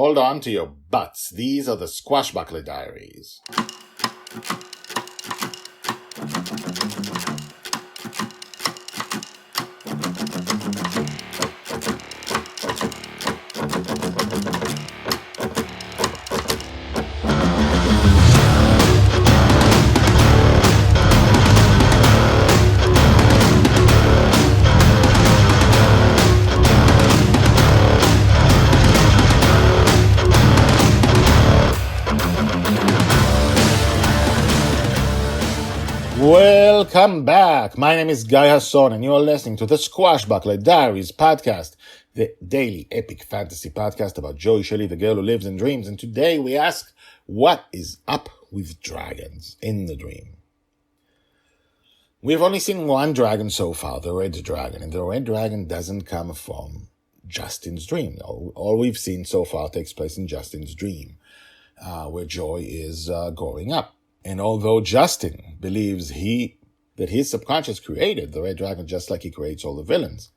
hold on to your butts. These are the Squashbuckler Diaries. Welcome back. My name is Guy Hasson, and you're listening to the Squashbuckler Diaries podcast, the daily epic fantasy podcast about Joy, Shelley, the girl who lives in dreams. And today we ask, what is up with dragons in the dream? We've only seen one dragon so far, the red dragon, and the red dragon doesn't come from Justin's dream. All we've seen so far takes place in Justin's dream, where Joy is growing up. And although Justin believes that his subconscious created the red dragon just like he creates all the villains,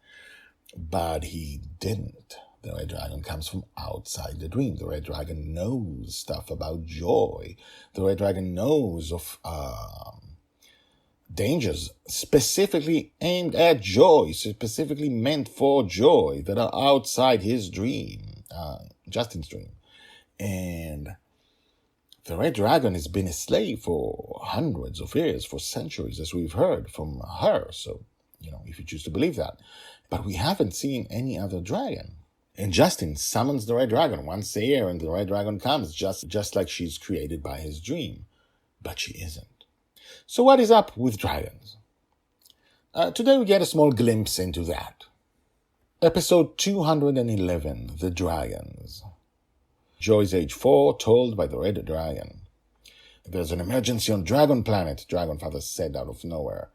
but he didn't. The red dragon comes from outside the dream. The red dragon knows stuff about Joy. The red dragon knows of dangers specifically aimed at Joy, specifically meant for Joy, that are outside his dream, Justin's dream. And the red dragon has been a slave for hundreds of years, for centuries, as we've heard from her. So, if you choose to believe that. But we haven't seen any other dragon. And Justin summons the red dragon once a year, and the red dragon comes just like she's created by his dream. But she isn't. So what is up with dragons? Today we get a small glimpse into that. Episode 211, The Dragons. Joy's age 4, told by the red dragon. There's an emergency on Dragon Planet, Dragonfather said out of nowhere.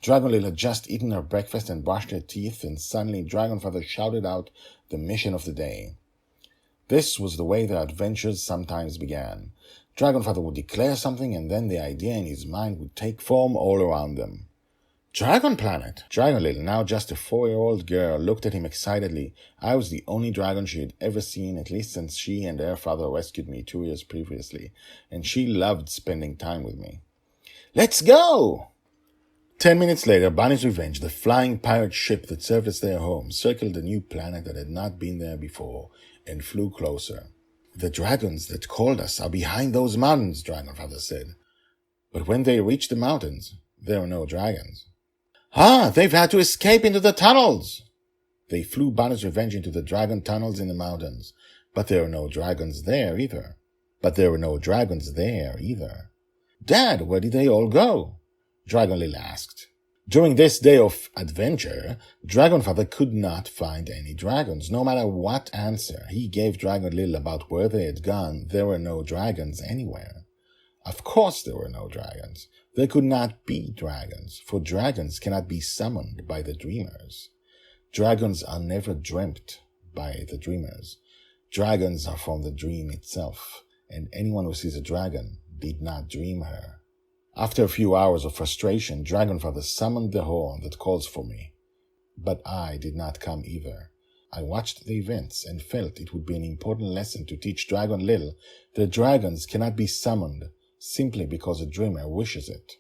Dragonlil had just eaten her breakfast and brushed her teeth, and suddenly Dragonfather shouted out the mission of the day. This was the way their adventures sometimes began. Dragonfather would declare something, and then the idea in his mind would take form all around them. Dragon Planet! Dragonlil, now just a 4-year-old girl, looked at him excitedly. I was the only dragon she had ever seen, at least since she and her father rescued me 2 years previously, and she loved spending time with me. Let's go! 10 minutes later, Bonny's Revenge, the flying pirate ship that served as their home, circled a new planet that had not been there before, and flew closer. The dragons that called us are behind those mountains, Dragonfather said. But when they reached the mountains, there were no dragons. They've had to escape into the tunnels! They flew Bonny's Revenge into the dragon tunnels in the mountains, but there were no dragons there either. Dad, where did they all go? Dragonlil asked. During this day of adventure, Dragonfather could not find any dragons. No matter what answer he gave Dragonlil about where they had gone, there were no dragons anywhere. Of course there were no dragons. There could not be dragons, for dragons cannot be summoned by the dreamers. Dragons are never dreamt by the dreamers. Dragons are from the dream itself, and anyone who sees a dragon did not dream her. After a few hours of frustration, Dragonfather summoned the horn that calls for me. But I did not come either. I watched the events and felt it would be an important lesson to teach Dragonlil that dragons cannot be summoned simply because a dreamer wishes it.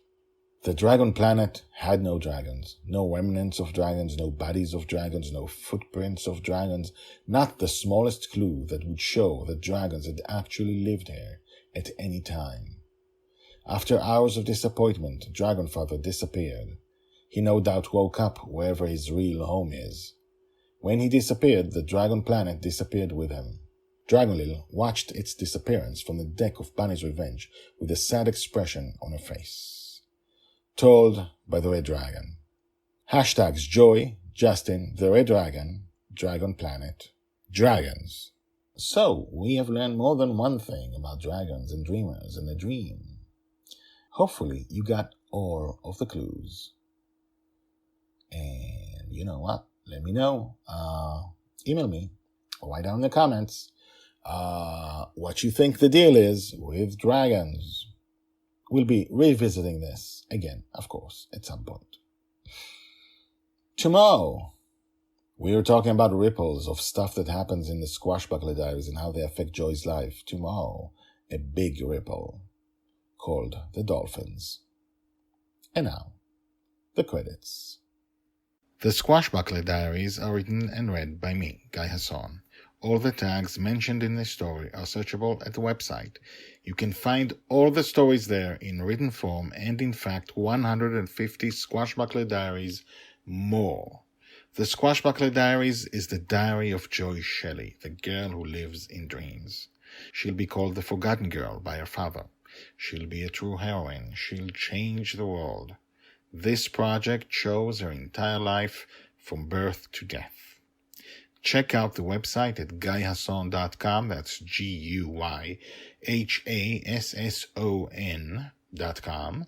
The Dragon Planet had no dragons, no remnants of dragons, no bodies of dragons, no footprints of dragons, not the smallest clue that would show that dragons had actually lived here at any time. After hours of disappointment, Dragonfather disappeared. He no doubt woke up wherever his real home is. When he disappeared, the Dragon Planet disappeared with him. Dragonlil watched its disappearance from the deck of Bonny's Revenge with a sad expression on her face. Told by the Red Dragon. Hashtags Joy, Justin, the Red Dragon, Dragon Planet, Dragons. So, we have learned more than one thing about dragons and dreamers in a dream. Hopefully, you got all of the clues. And you know what? Let me know. Email me or write down in the comments what you think the deal is with dragons. We'll be revisiting this again, of course, at some point. Tomorrow, We're talking about ripples of stuff that happens in the Squashbuckler Diaries and how they affect Joy's life. Tomorrow, a big ripple called the Dolphins. And now, the credits. The Squashbuckler Diaries are written and read by me, Guy Hasson. All the tags mentioned in this story are searchable at the website. You can find all the stories there in written form and, in fact, 150 Squashbuckler Diaries more. The Squashbuckler Diaries is the diary of Joy Shelley, the girl who lives in dreams. She'll be called the Forgotten Girl by her father. She'll be a true heroine. She'll change the world. This project shows her entire life from birth to death. Check out the website at guyhasson.com. That's GUYHASSON.com.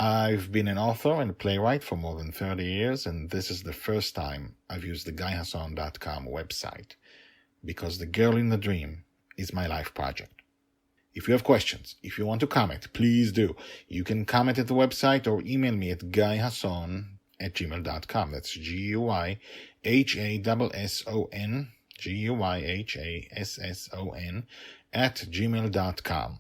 I've been an author and a playwright for more than 30 years, and this is the first time I've used the guyhasson.com website, because The Girl in the Dream is my life project. If you have questions, if you want to comment, please do. You can comment at the website or email me at guyhasson@gmail.com. That's GUYHASSON @gmail.com.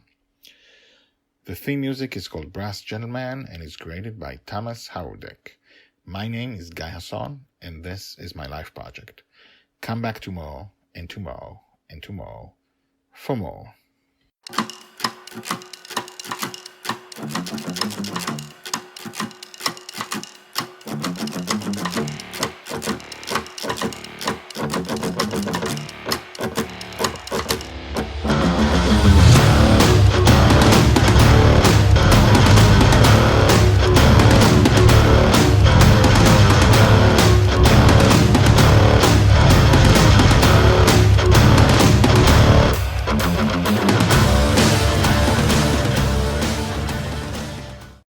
The theme music is called Brass Gentleman and is created by Thomas Howardek. My name is Guy Hasson, and this is my life project. Come back tomorrow, and tomorrow, and tomorrow for more.